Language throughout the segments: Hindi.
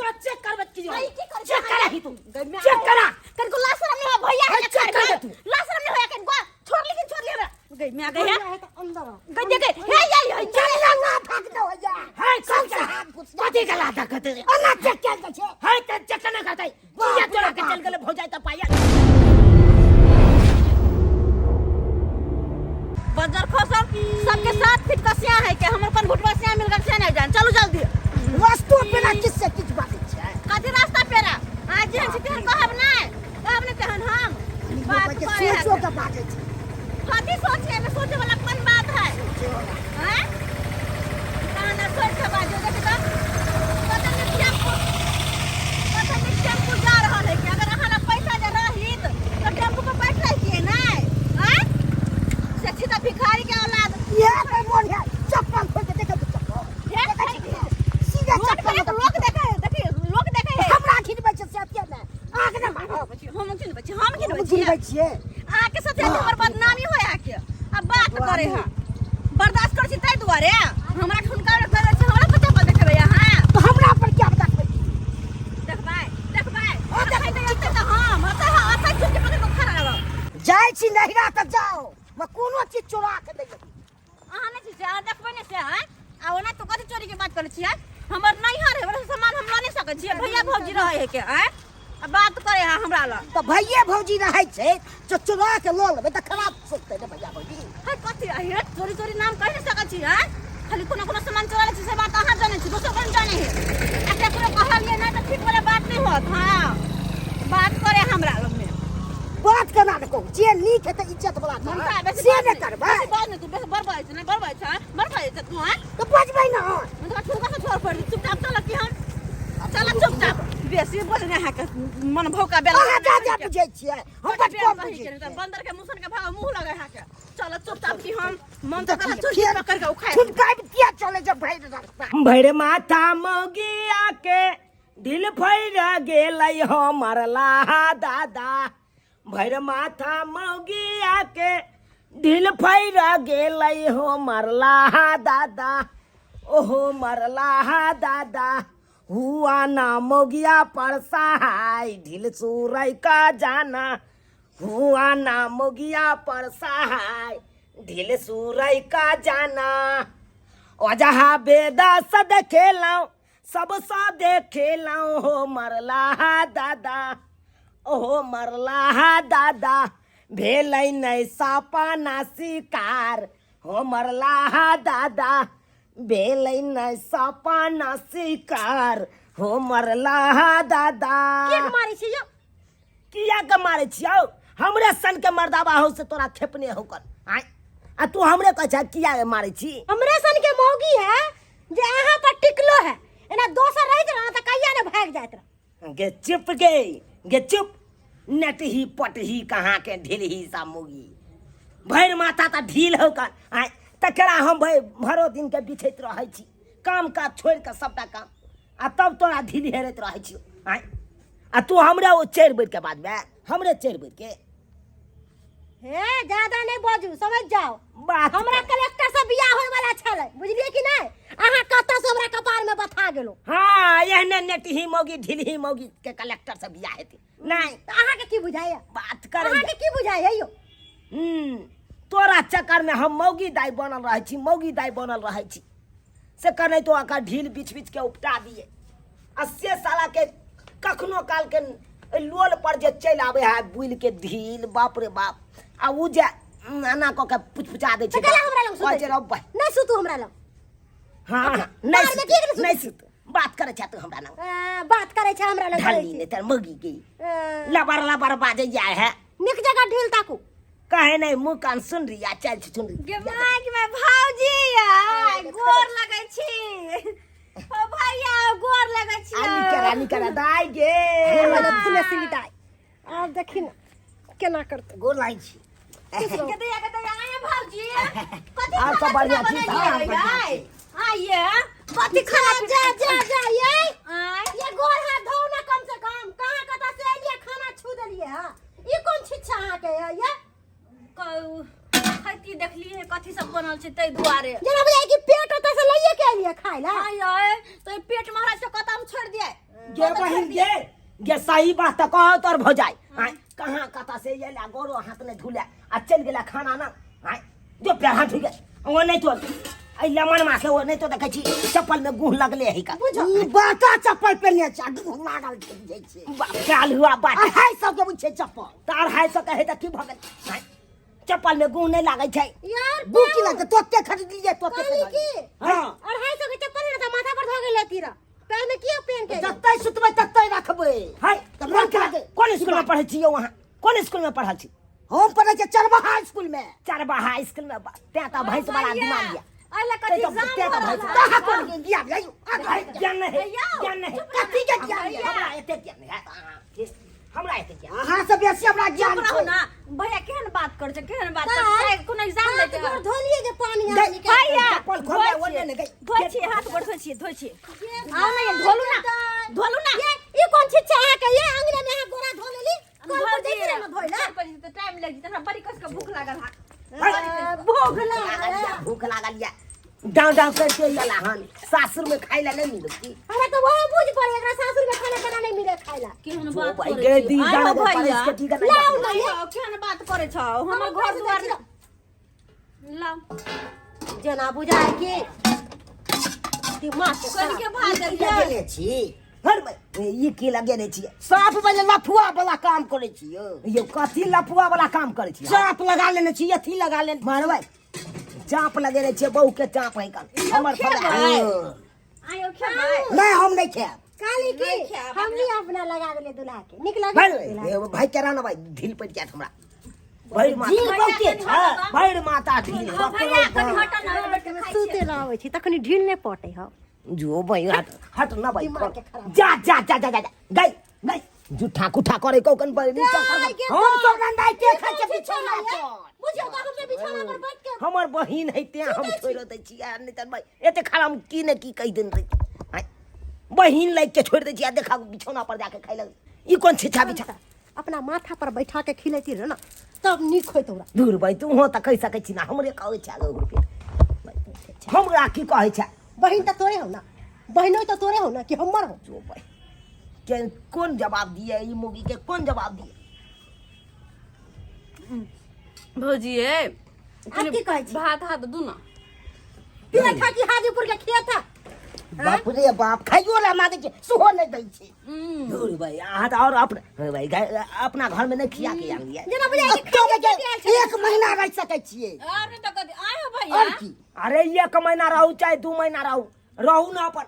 तो चेक कर मत कीजिए भाई की कर चेक करा ही तू चेक करा कनको लाशरम नहीं हो भैया है चेक कर तू लाशरम नहीं होया कनको छोड़ ले गई मैं गई है तो अंदर गई गई हे चल ना भाग दो भैया है कौन सा हाथ घुस कथि के लाता कते अना चेक कर छे है त चेक ना करतै या तोरा के चल गेले भौ जाय त पाया बजर खोसम सबके साथ फिट कसिया है के हमर कोन भुटवासिया मिल गल से नहीं जान चलो जल्दी वस्तु बिना किससे किछ बात छै कथि रास्ता पेरा आज हम छितर कहब नहीं कहन हम बात के करे सोचो के बात छै कथि सोचे में सोचे वाला कौन बात है हैं कहां ना सोच के बात देख तो पता नहीं टेम्पो जा रहा है कि अगर अहाँ पैसा दे रही तो टेम्पो पे बैठ रही है नहीं हैं से सीधा भिखारी के औलाद ये पे मोन है चप्पल खोल के देखे चप्पल सीधा चप्पल लोग देखे हमरा खिदबै छै से में आग ना मारो हम खिदबै छियै आके साथे हमर बदनामी होय आके अब बात करे हां बर्दाश्त कर छी तै दुआरे हमरा ठुनका करे छै हमरा पता पर देखबै हां तो हमरा पर क्या देखबै ओ देखै त हम अतै छुट्टी पकड़ के खड़ा रहब जाय छी नहिरा त जाओ मैं कोनो चीज चोरा के दे अहाँ नै छी देखबै नै से हैं आ ओना तो कथि चोरी के बात करे छियै हमर नैहर है बड़ा सामान हम ल नै सकै छियै भैया भौजी रहै है के हैं अब बात करे हां हमरा ल तो भैये भौजी रहै छै जो चोरा के ल लेबै त खराब सोचतै ने भैया भौजी है कथि है चोरी नाम कह नै सकै छी हैं खाली कोनो सामान चोरा ले छी से बात अहाँ जानै छी दोसर कोन जानै है आ केकरो कहलिए नै त ठीक वाला बात नै होत हां बात करे हमरा लग में बात केना न कहू जे नीक है त इज्जत वाला से ने करबै बात नै तू बस बरबाई छै नै बरबाई छै तू हैं तो बजबै न मतलब ठुका से छोड़ पड़ चुपचाप चल कि हम चल चुपचाप बेसी बोल नै है के मन भौका बेला कहां जा बुझै छियै हम बट कम बुझै बंदर के मुसन के भाग मुंह लगे है के चल चुपचाप कि हम मन तो करा चुप पकड़ के उखाड़ छुटकाई किया चले जब भैर रास्ता भैर माथा मगिया के दिल फैर गेलै हमर लाहा दादा भैर माथा मगिया के दिल फैर गेलै हमर लाहा दादा ओहो मरलाहा दादा हुआ ना मोगिया पर सहाय ढील सुरई का जाना हुआ ना मोगिया पर सहाय ढील सुरई का जाना ओजहा बेदा स देखेलौं सब सा देखेलौं हो मरलाहा दादा ओहो मरलाहा दादा भेलै नै सपना शिकार हो मरलाहा दादा बेलै नै सपना शिकार हो मरलाहा दादा के मारै छी यौ किया के मारै छियौ हमरे सन के मर्दाबा हो से तोरा खेपने होकर आय आ तू हमरे कह छ किया के मारै छी हमरे सन के मौगी है जे अहाँ पर टिकलो है एना दोसर रहित रह त कहिया ने भाग जात रह गे चुप नटही पटही कहाँ के ढीलही सा मुगी भैर माथा त ढील होकर आय तकरा हम भाई भरो दिन के बिछैत रहै छी काम काज छोड़ के सबटा काम आ तब तोरा ढील हेरैत रहै छी आय आ तू हमरा ओ 4 बजे के बाद में हमरे 4 बजे के हे ज्यादा नहीं बाजू समझ जाओ बात हमरा कलेक्टर से बियाह होय वाला छले बुझलिए कि नहीं अहाँ कत से हमरा कपार में बथा गेलो हां एहने नेटही मौगी ढीलही मौगी के कलेक्टर से बियाह हेतै नहीं अहाँ के की बुझाइया बात करे अहाँ के की बुझाइया यो तोरा चक्कर में हम मौगी दाई बनल रहे छी से कने तो आका ढील बिछ के उपटा दिए आ से साला के कखनो काल के लोल पर जे चल आवे है बुल के ढील बाप रे बाप आ उ जे आना को के पुछपुछा दे छै नहीं सुतू हमरा लग हां नहीं सुत बात करे छ तू हमरा लग बात करे छ हमरा लग ढाली ने तर मौगी की लबर बाजे जाय है निक जगह ढील ताकू कहे नहीं मुंह कान सुन रही आ चल सुन रही गे माय के मैं भौजी आ गोर लगै छी ओ भैया गोर लगै छी आनी करा दाई गे हमरा फुले सिली दाई अब देखि न केना करते गोर लाई छी के दया आए भौजी कथि और सब बढ़िया छी आइए कथि खाना जा ये गोर हाथ धो ना कम से कम कहां कता से एलिए खाना छू देलिए हां ई कोन छिछा अहाँ के ये खैती देखली है कथि सब बनल छै तै दुआरे जना बुझाय कि पेट ओतै से लइए के एलिए खाइ ला आय तो पेट महाराज के कतम छोड़ दिए गे बहिन गे सही बात तो कहो तोर भौजाई आय कहाँ कता से ये ला गोरो हाथ ने धुले आ चल गेला खाना ना आय जो पैर हाथ धुले वो नहीं तो आई लेमन मा के वो नहीं तो देखै छी चप्पल में गुह लगले है का ई बाटा चप्पल पहने छ गुह लागल जाइ छै काल हुआ बात हाय सब के बुझे चप्पल तार हाय से कहे त की भ गेल आय चप्पल में गुह नहीं लागै छै यार बुकी लगे तोते खरीद लिए तोते काली की हां और हाय सके चप्पल ना माथा पर धो गेले तीरा पैर में किया पहन के जत्तै सुतबै तत्तै रखबै हाय कौन स्कूल में पढ़ै छी वहां कौन स्कूल में पढ़ल छी हम पढ़े छै चरबहा स्कूल में चरबहा स्कूल में तेता भैंस वाला दिमाग दिया आइला कथि एग्जाम हो कहाँ कोन दिया जायो ज्ञान नहीं कथी के ज्ञान है हमरा एते ज्ञान है हमरा एते ज्ञान अहाँ से बेसी हमरा ज्ञान रहो छै ना भैया केहन बात कर छै केहन बात कर कोन एग्जाम ले के धोलिए के पानी भैया निकाल चप्पल खोल दे ओने ने गई धोइ छी हाथ गोड़ धोइ छी आओ ना ये धोलू ना ई कोन चीज छै अहाँ के ये अंगने में अहाँ गोरा धो लेली कल पर भौजी देखे में धोइला तो टाइम लग जेत हमरा बड़ी कस के भूख लागल हा भूख लागल या डाउ करके लला हन सासुर में खाइला नहीं मिलती अरे तो वह बुझ पड़े एकरा सासुर में खाना बना नहीं मिले खाइला केहन जो बात भाई करे गए छी दी आइ गाना हो भैया के ठीक है लाउ ना भैया केहन बात करे छ हमर घर दुआर लाउ जना बुझाय के दिमाग के कल के भाग क्या गेलिए गेले छी हर भाई ये की लगे नहीं छिए साफ बजे लफुआ वाला काम करे छी ये कथी लफुआ वाला काम करे छी चाप लगा लेने छी अथी लगा लेने मारबै चाप लगे रहे छे बहू के चाप है का हमर फला आयो खेबै नहीं हम नहीं खाब काली की हम भी अपना लगा देले दुल्हा के निकला भाई करा ना भाई ढील पड़ जात हमरा भैर माता भैर माता ढील भैया कनी हटा ना बैठ के खाइ सुते रहै छी तखनी ढील नहीं पटे हो जो भाई हट ना भाई दिमाग के खराब। जा गई झूठा कुठा करे कोकन पर नीचा कर हम तो गंदाई के खा के बिछौना पर बुझियो त हम बिछौना पर बैठ के हमर बहिन है ते हम छोड़ दै छियै नहीं त भाई एते खाला हम की ने की कहि दिन रे बहिन लाग के छोड़ दै छियै देखा बिछौना पर जाके खाइ लग ई कोन छिछा बिछा अपना माथा पर बैठा के खिलेती रह ना तब निक होय तोरा दूर भाई तू हो त कहि सकै छी ना हमरे कहै छै रुपया हमरा की कहै छै बहिन तो तोरे हो ना बहिनो तो तोरे हो ना कि हमर हो जो भाई के कौन जवाब दिए ई मुगी के कौन जवाब दिए भौजिए आप की कहै छी भात हाथ दू ना तू था कि हाजीपुर के खेत था बाप रे बाप खाइयो ला मांगे छै सुहो नहीं दै छै दूर भाई आहा त और भाई अपना घर में नहीं खिया के आन लिया जना बुझाय एक महीना रह सकै छियै अरे त कथि आयो भैया और की अरे 1 महीना रहू चाहे 2 महीना रहू ना अपन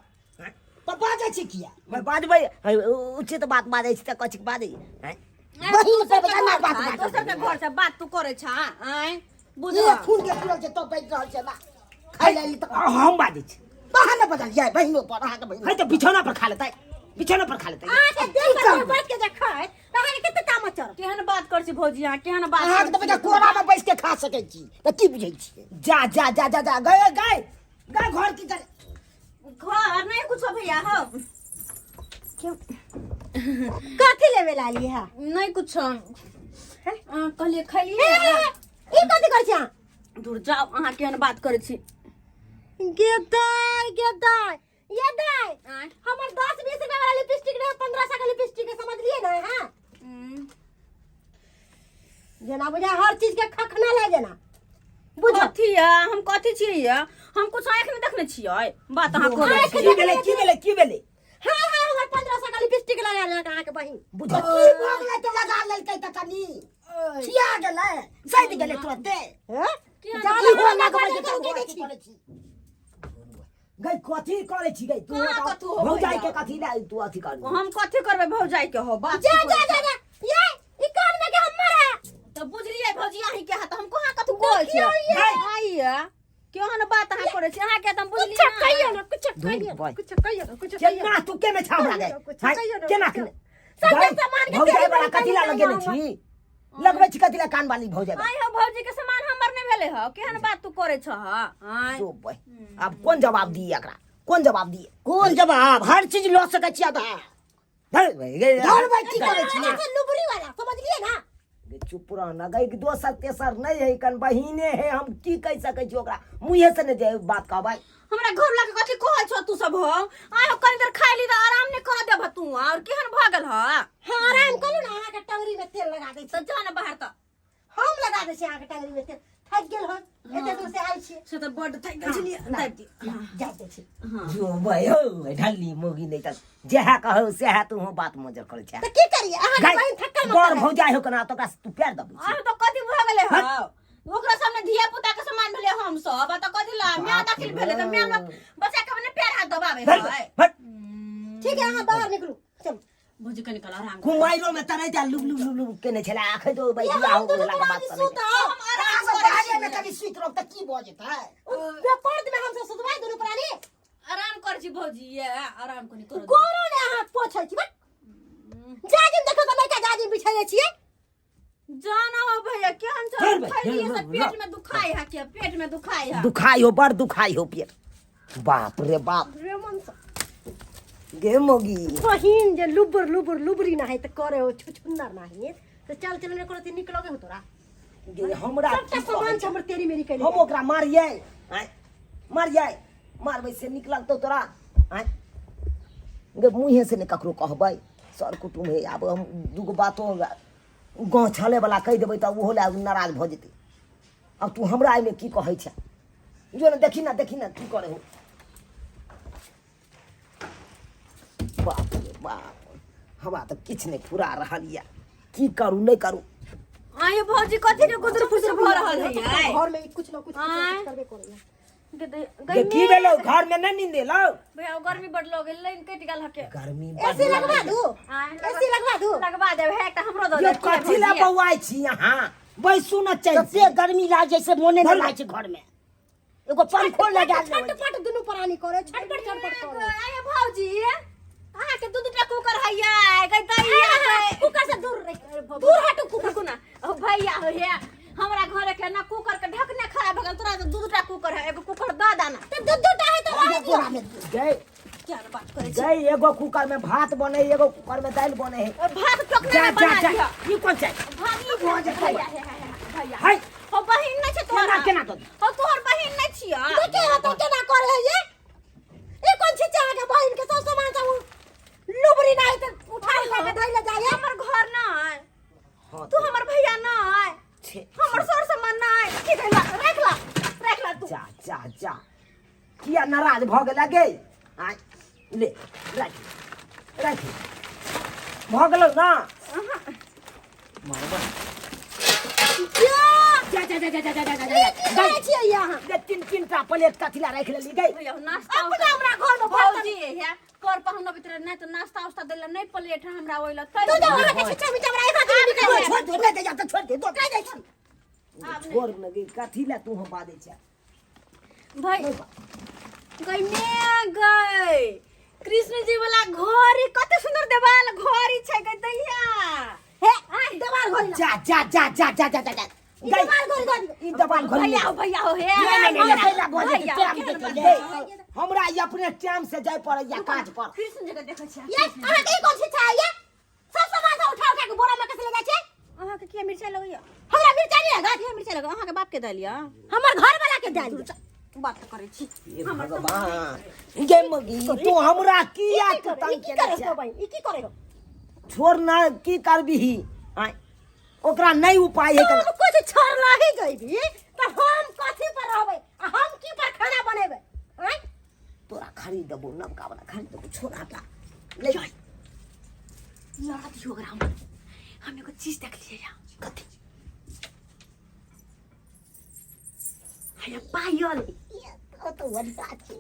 तो बाजे छी किया मैं बाजबै उचित बात बाजै छी त कछि बाजै बहिन से बता बात दोसर के घर से बात तू करे छ आय बुझ ये खून के पूरल छै तो बैठ रहल छै ना खाइ लेली त हम बाजै छी बाहर न बदल जाय बहिनो पर अहाँ के बहिन है त बिछौना पर खा लेतै बिछौना पर खा लेतै आ के देख कर बैठ के देखै त अहाँ के कते तामत चढ़ केहन बात कर छी भौजी अहाँ केहन बात अहाँ के त बेटा कोरा में बैठ के खा सकै छी त की बुझै छी जा गए घर की करे घर नहीं कुछ भैया हो कथी लेवे लाली है नहीं कुछ कहलिए खैलिए ई कथी कर छी दूर जाओ अहाँ केहन बात करे छी गेदाय ये दाय आय हमर 10-20 रुपया वाला लिपस्टिक रहे 1500 का लिपस्टिक है समझ लिए ना हां जना बुझा हर चीज के खखना ले जना बुझ कथी है हम कथी छियै हम कुछ आंख में देखने छियै बात अहाँ करे छी की भेलै हां हमर 1500 का लिपस्टिक लगा ले अहाँ के बहिन बुझ की भोग ले तो लगा लेलकै त कनी छिया गेलै सैद गेलै तुरंते हैं जाने हो ना के छी गई कथी करे छी गई तू कहाँ कथू हो भौजाई भैया? के कथी ला तू अथी कर हम कथी करबे भौजाई के हो बात जा ये ई कान में के हमर है तो बुझलिए भौजी अहीं के हाथ हम कहाँ कथू कहै छी आइया केहन बात अहाँ करे छी अहाँ के त हम बुझलिए कुछ कहियो ना कुछ कहियो ना कुछ कहियो केना तू के में छामरा गए केना के सब सामान के भौजाई वाला कथी ला लगेने छी लगबै छी कथी ला कान वाली भौजाई आइ हो भौजी के सामान हमर नहीं भेले हो केहन बात तू करे छ आय जो भाई अब कौन जवाब दिए एकरा कौन जवाब दिए कौन जवाब हर चीज लो सकै छी आधा धर भाई गई धर भाई की करे छी लुबड़ी वाला समझ लिए ना चुप रह ना गई दोसर तेसर नहीं है कन बहिने है हम की कह सकै छी ओकरा मुंहे से ने जे बात कहबै हमरा घर ला के कथी कहै छ तू सब हो आइ हो कनी देर खाइ ली त आराम ने कर देब तू और केहन भागल ह हां आराम करू ना अहाँ के टंगरी में तेल लगा दै तो जा ना बाहर त हम लगा दै छी अहाँ के टंगरी में तेल थक गेल हो एते दूर से आइ छी से त बड थक गेल छलिए दाइ दी जा दै छी जो भयो ढल्ली मोगी नहीं त जेहा कहो सेहा तू हो बात मजर कर छ त की करिए अहाँ के बहिन थक्का मत बर भौजाई हो कना तो का तू प्यार दबी आ तो कथि भ गेले ह ओकरा सामने धिया पुता के समान भेले हम सब त कथि ला म्या दाखिल भेले त म्या बच्चा के मने प्यार हाथ दबावे है ठीक है अहाँ बाहर निकलू चल भौजी के निकल आराम कुमाइरो में तरै जा लुब लुब लुब लुब केने छला आखे तो भाई बियाह हो गेला के बात करे हम आराम करे में कभी सुत रहो त की बजत है बे पर्द में हमसे सुतवाई दुनु प्राणी आराम कर छी भौजी ये आराम कोनी करो कोनो ने अहाँ पोछै छी जाजिम देखो त लइका जाजिम बिछाइले छियै जाना हो भैया केहन छ खैली से पेट में दुखाई है के पेट में दुखाई है दुखाई हो बड़ दुखाई हो पेट बाप रे बाप रे मन से गे मोगी बहिन जे लुबर लुबर लुबरी ना है त करे हो छुछुंदर ना है तो चल चल ने करती निकलोगे हो तोरा गे हमरा सबटा सामान हमर तेरी मेरी कैले हम ओकरा मारिए मारिए मारबै से निकलल तो तोरा गे मुँहे से ने ककरो कहबै सर कुटुम है आब हम दुगो बातो गाँव छले वाला कह देबै त ओहो ला नाराज भ जेतै अब तू हमरा एहिमे की कहै छै जो ने देखी ना की करे हो बाप रे बाप हमरा तऽ किछु नहि फुरा रहल यऽ की करू नहि करू आये भौजी कथि के गुदर फुसर भ रहल है यार घर में कुछ ना कुछ करबे करे गे की भेलौ घर में नहीं नींद एलौ भैया गर्मी बढ़ लगे लाइन कट गेल हके गर्मी एसी लगवा दू एसी लगवा दू लगवा देब है त हमरो दो ये कथि ला बौआइ छी यहाँ बैसू न चल से गर्मी लाग जैसे मोने न लाग छै घर में एगो पंखो लगा दे छटपट दुनु प्राणी करे छटपट करे आये भौजी आहा के दूध टा कुकर हैया गई दैया कुकर से दूर हटू कुकर को ना ओ भैया हो हे हमरा घरे के ना कुकर के ढकने खराब भ गेल तोरा तो दूध टा कुकर है एगो कुकर दा दाना तो दूध टा है तो रह दिया गए क्या बात करे गए एगो कुकर में भात बने एगो कुकर में दाल बने है भात टोकने में बना दिया ई कोन छै भागी भौज भैया भैया हाय हो बहिन नै छै तोरा केना तो हो तोहर बहिन नै छिया तो के हो तो केना करे है ये ए कोन छी चाह के बहिन के सब सामान सब लुबरी नहीं तो उठा के धइले जाए हमर घर ना है तू हमर भैया ना है हमर सर सामान ना है की धइला रख ला तू जा किया नाराज भ गेला गे आय ले राख भ गेलौ ना मारबा जा छियै यहाँ तीन टा प्लेट कथिला राख लेली गई भैया नाश्ता अपना हमरा घर में भौजी है कर पहुन भीतर नहीं तो नाश्ता उस्ता देला नहीं प्लेट है हमरा ओइला तो जा वहां के छिचा मिचा हमरा एक आदमी निकल छोड़ दे ले जा तो छोड़ दे तो कह दे छी छोड़ न गई कथिला तू हम बादे छ भाई गई कृष्ण जी वाला घर कते सुंदर देवाल घर छै गई दैया हे देवाल घर जा देवाल घर भैया हो हे हमरा ये अपने टाइम से जाय पड़ैया काज पर कृष्ण जी के देखै छै ये अहाँ के कोन छी छाया सब सामान से उठा के बोरा में कैसे ले जाय छै अहाँ के किया मिर्चाई लगैया हमरा मिर्चाई नहीं लगा किया मिर्चाई लगा अहाँ के बाप के दलिया हमर घर वाला के डाल बात करे छी भगवान गे मगी तू हमरा किया तू तंग की केने करे छै हो भाई ई की करे हो छोड़ ना की करबी आय ओकरा नहीं उपाय है हम कुछ छोड़ नहीं गईबी तो हम कथि पर रहबै हम की पर खाना बनेबै हैं तोरा खरीद देबो नवका वाला खरीद देबो छोड़ हटा ले जाय याद ही होगा हम एगो चीज देख लिए या कथि है पायल तो वरदा छी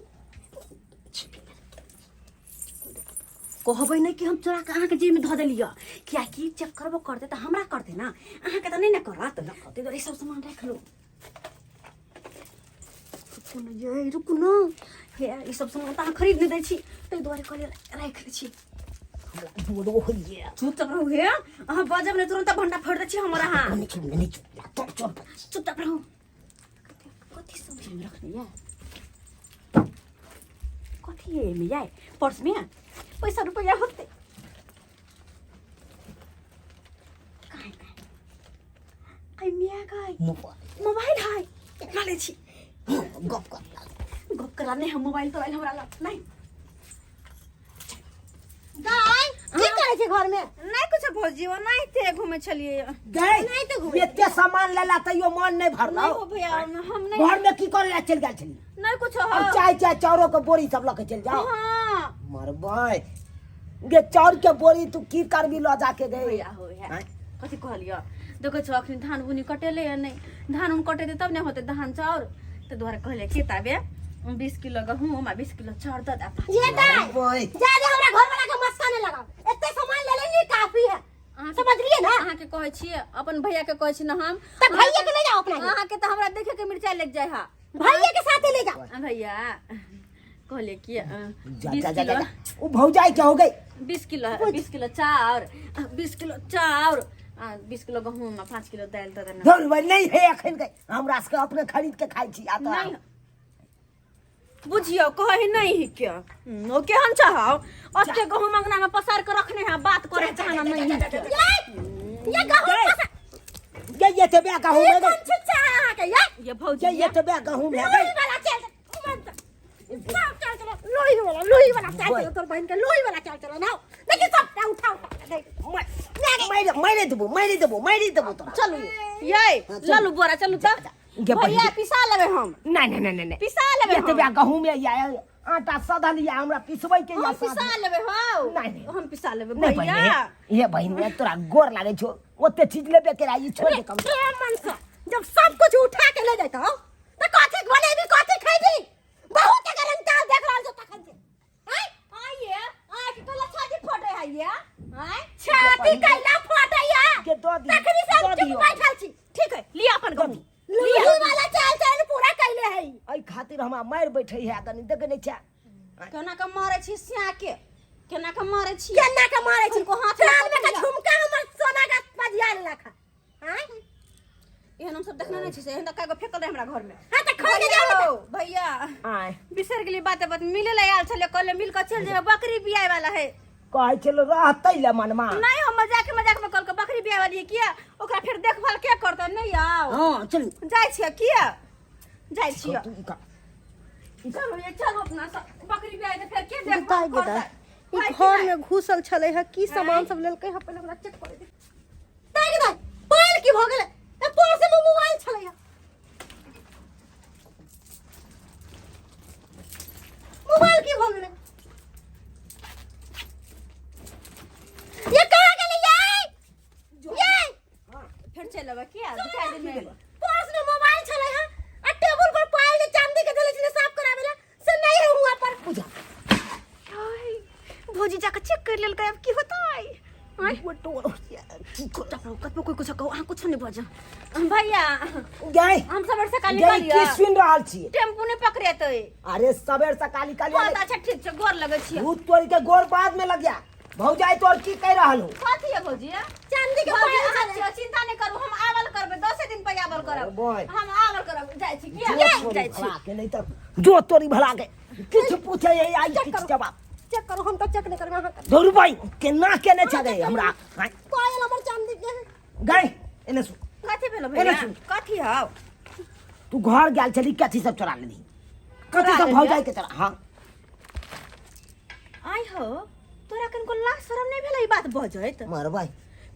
कहबै नहीं कि हम चोरा के अहाँ के जेब में ध देलिया किया कि चेक करबो करते त हमरा करते ना अहाँ के त नहीं ना करत ना करते तो सब सामान रख लो रुकु न हे ई सब सामान त अहाँ खरीद नहीं दै छी तै दुआरे कहले राख लै छी बोलो होइए चुपचाप रहू हे अहाँ बजब नहीं तुरंत भंडा फोड़ दै छी हमरा हां नहीं चुपचाप रहू कथि सब जेब में रखने या कथि है में याय पर्स में पैसा रुपया होते काय आई मिया काय मोबाइल है माले छी गप करा नहीं हम मोबाइल तो हमरा ला नहीं गाय छी घर में नहीं कुछ भौजी वो नहीं थे घूमे चलिए गए नहीं तो घूमे एते सामान लेला तैयो मन नहीं भरला नहीं हो भैया हम नहीं घर में की करे ला चल गेल छली नहीं कुछ हो अब चाय चाय चाउरो के बोरी सब लेके चल जाओ हां मरबै गे चाउर के बोरी तू की करबी ल जाके गए भैया हो है कथि कहलियो देखो छ अखनी धान बुनी कटेले या नहीं धान उन कटेते तब नहीं होते धान चाउर तो द्वारा कहले के ताबे 20 किलो गहूं 20 किलो चाउर द दा ये दाई ओए ज्यादा हमरा घर वाला के मस्का नहीं लगाओ इतने सामान ले लेनी काफी है समझ लिए ना अहाँ के कहै छियै अपन भैया के कहै छी न हम तो भैया के ले जाओ अपना अहाँ के त हमरा देखे के मिर्चाई लग जाय हा भैया के साथ ले जाओ भैया कहले कि जा जा जा ओ भौजाई क्या हो गई 20 किलो चाउर 20 किलो चाउर 20 किलो गहूं 5 किलो दाल दे देना धर भाई नहीं है अखन के हमरा से अपने खरीद के खाई छी आ तो नहीं बुझियो कहे नहीं है क्या ओ केहन चाहौ अस्ते गहूं मंगना में पसार के रखने है बात करे चाहना नहीं है क्या ये गहूं ये तबे गहूं में कौन छिचा है के ये भौजी ये तबे गहूं में लोही वाला चल लोही वाला चल तोर बहन के लोही वाला चल ना देखि सब उठा मारे देबो तो चलू ये ललू बोरा चलू त भैया पिसा लेबे हम नहीं पिसा लेबे ये तबे गहूं में या आटा सदल या हमरा पिसबै के या हम पिसा लेबे हो नहीं हम पिसा लेबे नहीं भैया ये बहन में तोरा गोर लागे छो ओते चीज लेबे के आई छोड़ दे कम मन से जब सब कुछ उठा के ले जाता हो तो कथि बनेबी कथि खैबी बहुत गरम चाल देख रहल छ तखन से आइए आ कि कला छाती फोड़े है ये हैं छाती कैला फटैया के दो दी तखनी से चुप बैठल छी ठीक है लिया अपन गहूं लोही वाला चाल चल पूरा कैले है आई खातिर हमरा मार बैठे है तनी देख नहीं छा केना के मारे छी सिया के केना के मारे छी केना के मारे छी उनको हाथ कान में का झुमका हमर सोना का पजिया लखा हैं एहन हम सब देखना नहीं छी से एहन का फेकल रहे हमरा घर में हां त खा के जाओ भैया आय बिसर गेली बात मिले ले आल छले कल मिल के चल जे बकरी बियाह वाला है कहै छलो रहतै ले मनमा नहीं हम मजाक में कल के बकरी बियाह वाली है किया ओकरा फिर देखभाल के करते नहीं आओ हां चलू जाय छियै किया जाय छियै तू का चलो ये चलो अपना बकरी बियाह दे फिर के बताई देखभाल गेदा करते ई घर में घुसल छले है की सामान सब लेलकै है पहले हमरा चेक करे दे ताई गेदा पायल की भ गेलै ए पर्स में मोबाइल छले है मोबाइल की भ गेलै ये कहां गेलै ये फिर चलबा किया दिखाई दे में पर्स में मोबाइल छले है आ टेबल पर पायल ने चांदी के देले छले साफ करावेला से नहीं है हुआ पर पूजा भौजी जाकर चेक कर लेल के अब की होता है आई वो तो की को कत कोई कुछ कहो कुछ नहीं बजा भैया गए हम सवेर से काली गए काली की सुन रहल छी टेम्पू नहीं पकड़े तो अरे सवेर से काली बहुत अच्छा ठीक से गोर लगे छी भूत तोड़ के गोर बाद में लग गया भौजाई तोर की कह रहल हूं कथी है भौजी चांदी के पायल छले चिंता नहीं करू हम आवल करबे 10 दिन पे आवल करब बोल। हम आवल करब जाय छी किया जाय छी भला के नहीं तो जो तोरी भला के किछ पूछे ये आई किछ जवाब चेक करो हम तो चेक नहीं करबे हां धुर भाई केना केने छ गए हमरा पायल हमर चांदी के गए एने सु कथी भेलो भैया एने सुन। कथी हाउ तू घर गेल छली कथी सब चोरा लेली कथी सब भौजाई के तरह हां आई हो तोरा कनको लाज शरम नहीं भेलै ई बात बजैत मार भाई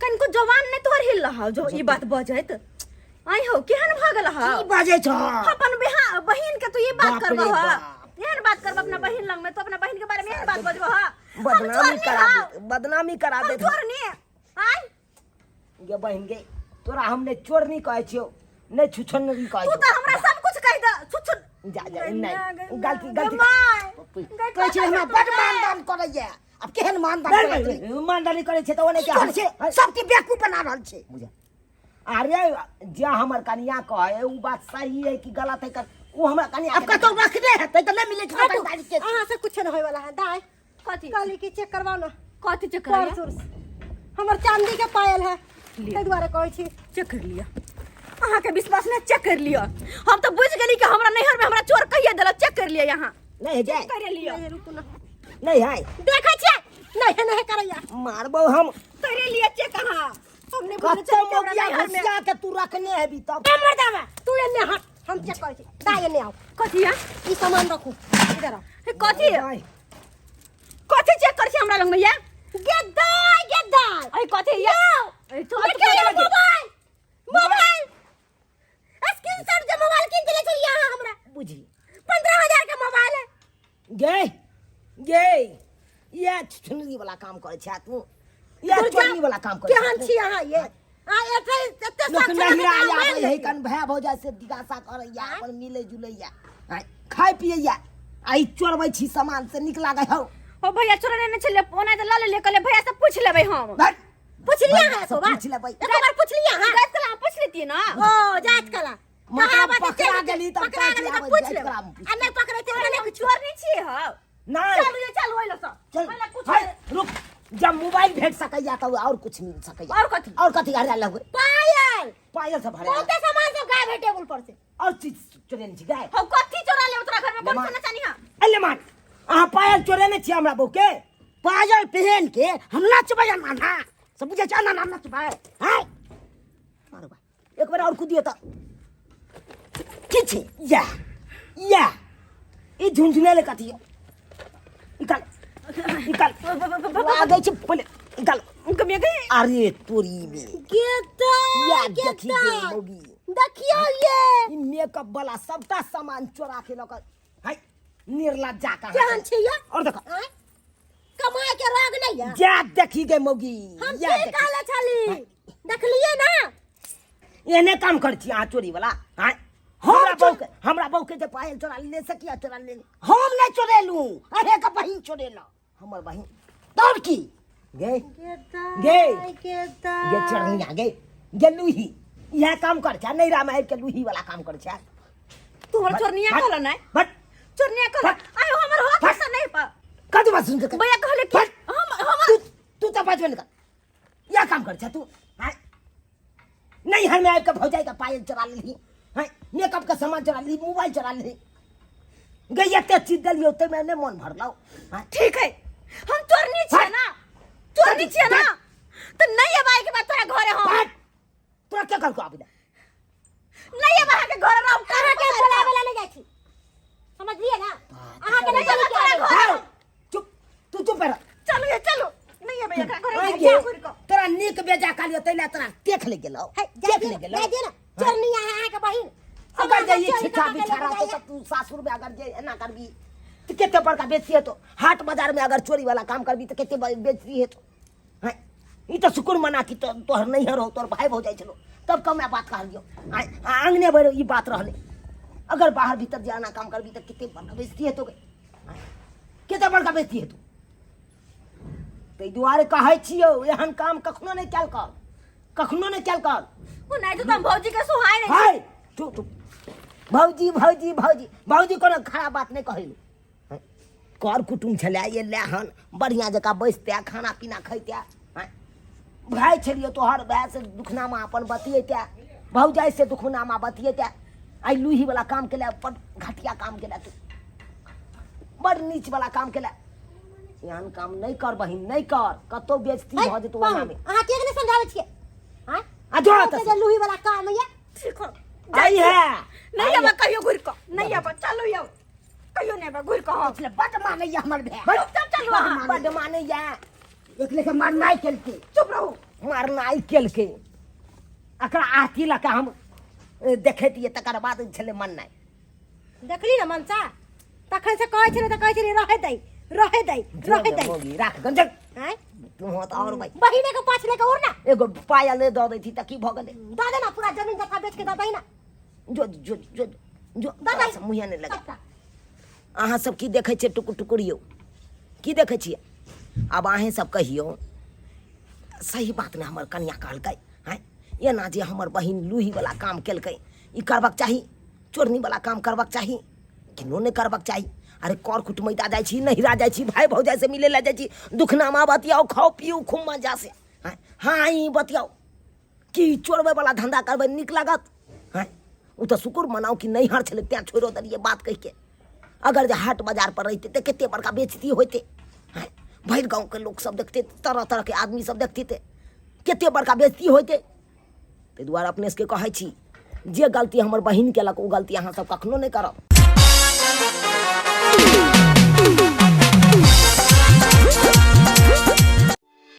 कनको जवान नहीं तोहर हिल रहा जो ई बात बजैत आई हो केहन भ गेल हा की बाजे छ अपन बहिन के तू ये बात बाप करबो रे हा बाप। एहन बात करबो अपना बहिन लंग में तो अपना बहिन के बारे में एहन बात बजबो हा बदनामी करा दे छोड़नी आई गे बहन गे तोरा हमने चोर नहीं कहै छियो नहीं छुछन नहीं कहै तू तो हमरा सब कुछ कह दे छुछ जा नहीं गलती कहै छै हमरा बड मानदान करैया अब केहन मानदान करैया ईमानदारी करे छे तो ओने के हर छे सबके बेवकूफ बना रहल छै अरे जे हमर कनिया कहे उ बात सही है कि गलत है उ हमरा कनिया अब कतो रखने है त नहीं मिले छै तारीख के अहां से कुछ न होय वाला है दाई कथी काली की चेक करवाओ ना कथी चेक कर पर्स हमर चांदी के पायल है तै द्वारे कहै छी चेक कर लिया अहाँ के विश्वास ने चेक कर लिया हम तो बुझ गेली कि हमरा नैहर में हमरा चोर कहिए देला चेक कर लिया यहाँ नहीं जाए कर लिया नहीं रुकू ना नहीं है देखै छै नहीं करैया मारबो हम कर लिया चेक कहाँ हमने कच्चा मोगिया घुसिया के तू रखने है भी तब हमर दावा तू एने हट हम चेक करै छी दाई एने आओ कथी है ई सामान रखू इधर आओ कथी है कथी चेक कर छी हमरा लंग में या गे दाई गे काम करे छै तू ये चोरनी वाला काम करे केहन छी अहाँ ये आ एते एते लोक साक्षर नहिरा आबै है कन भय भौजाई से जिज्ञासा करैया अपन मिलै जुलैया खाय पियैया आई चोरबै छी सामान से निक लागै हौ ओ भैया चोरने ने छले ओना त ल ले कहले भैया से पूछ लेबै हम पूछ लिया है तो पूछ लेबै एक बार पूछ लिया है जात कला पूछ लेती ना ओ जात कला मतलब पकड़ा गेली तब पूछ ले आ नहीं पकड़े ते मैंने चोर नहीं छी हो नहीं चल ये चल होइलो सब चल पहले कुछ हाय रुक जब मोबाइल भेट सकैया तब और कुछ मिल सकैया और कथी हरा लगै पायल पायल से भरे बहुते सामान सब गायब है टेबल पर से और चीज चोरेने छी गाय हो कथी चोरा ले तोरा घर में कौन सोना चानी हां अल्ले मान अहाँ पायल चोरेने छी हमरा बहू के पायल पहन के हम नचबै ना सब बुझे छ ना नचबै है अरे भाई एक बार और कूदियो त किछ या ई झुंझुने ले कथी निकाल आगे छी पहले निकाल उनका में गए अरे तोरी में केता या देखी गे मोगी देखियो ये ई मेकअप वाला सबटा सामान चोरा के लक हाय निर्लज्जा का केहन छी ये और देखो कमाए के राग नहीं है जा देखी गे मोगी हम या की काले छली देखलिए ना एने काम कर छी आ चोरी वाला हाय हमरा बहू के जे पायल चोरा ले सकिया चोरा ले हम नहीं चोरेलू अरे का बहिन चोरेला हमर बहिन तब की गे केता गे केता गे चढ़निया गे लूही यह काम कर छा नैरा में के लूही वाला काम कर छा तू हमर चोरनिया कहला ना बट चोरनिया कहला आयो हमर हाथ से नहीं पा कद बात सुन के भैया कहले कि हम तू तो बचपन का या काम कर छा तू हां नहीं हर में आके भौजाई का पायल चोरा ली हां मेकअप का सामान चोरा ली मोबाइल चोरा ली गई एते चीज दलियो ते मैंने मन भरलाओ हां ठीक है हम चोरनी छे ना चोरनी छे ना तो नहीं है भाई के बात तोरा घरे हम तोरा क्या कर को आबिदा नहीं है भाई के घरे हम कहां के बोला वाला ले जाई छी समझलिए ना अहाँ के नहीं चली तोरा घर चुप तू चुप रह चलो ये चलो नहीं है भैया के घरे गे जा घुर को तोरा नीक बेजा कालियो तैला तोरा देख ले गेलो देख ले गेलो दे ना चोरनिया है अहाँ के बहिन अगर जे ये छिका बिछारा तो तू सासुर में अगर जे एना करबी तो केते बड़का बेचती है तो हाट बाजार में अगर चोरी वाला काम करबी तो केते बेचती है तो हैं ई तो शुक्र मना की तो तोहर नहीं रहो तोर भाई हो जाय छलो तब कम मैं बात कहलियो आंगने भर ई बात रहले अगर बाहर भीतर जाना काम करबी तो केते बड़का बेचती है तो केते बड़का बेचती है तू तै दुआरे कहै छियो एहन काम कखनो नहीं कैल कर कखनो नहीं कैल कर वो नहीं तो तुम भौजी के सुहाय नहीं हाय चुप भौजी कोनो खराब बात नहीं कहलू कर कुटुम छलै ये लेहन बढ़िया जका बैसते खाना पीना खैते भाई छलिए तोहर भाई से दुखनामा अपन बतियेते भौजाई से दुखनामा बतियेते आई लूही वाला काम केले बड़ घटिया काम केले तू बड़ नीच वाला काम केले एहन काम नहीं कर बहिन नहीं कर कतो बेइज्जती भ जेतौ ओना में अहाँ के ने समझावे छिए हां आ जो ते लूही वाला काम है ठीक हो आई है नहीं है कहियो घुर को नहीं है चलो यो कहियो नहीं बा घुर को हम पिछले बट माने या हमर भे चुप चलो हां बड़ माने या एक लेके मारनाई केलके चुप रहो मारनाई केलके अकरा आती लका हम देखैतिए तकर बाद छले मननाई देखली ना मनसा तखन से कहै छले त कहै छले रहे दई मोगी राख गंजक हैं तू हो त और भाई बहिने के पाछ लेके और ना एगो पायल द दैथी त की भ गेलै दादा ना पूरा जमीन जखा बेच के द दई ना जो दादा मुहिया ने लगे अहाँ सब की देखै छियै टुकुर टुकुरियो की देखै छियै अब अहें सब कहियो सही बात ने हमर कन्या कहलकै हैं एना जे हमर बहिन लूही वाला काम केलकै ई करबाक चाही चोरनी वाला काम करबाक चाही किनो ने करबाक चाही अरे कर कुटमैता जाइ छी नहिरा जाइ छी भाई भौजाई से मिले ला जाइ छी दुखनामा बतियाओ खाओ पियो खूब मजा से हाँ ई बतियाओ कि चोरबै वाला धंधा करबै नीक लागत हैं उ तो शुक्र मनाओ कि नहीं हर छले त्या छोड़ो दलिए बात कह के अगर जे हाट बाजार पर रहते तो केते बड़का बेइज्जती होते हैं भर गाँव के लोग सब देखते तरह तरह के आदमी सब देखते थे केते बड़का बेइज्जती होते ताहि दुआरे अपने से कहै छी जे गलती हमर बहिन केलक ओ गलती अहाँ सब कखनो नहीं करब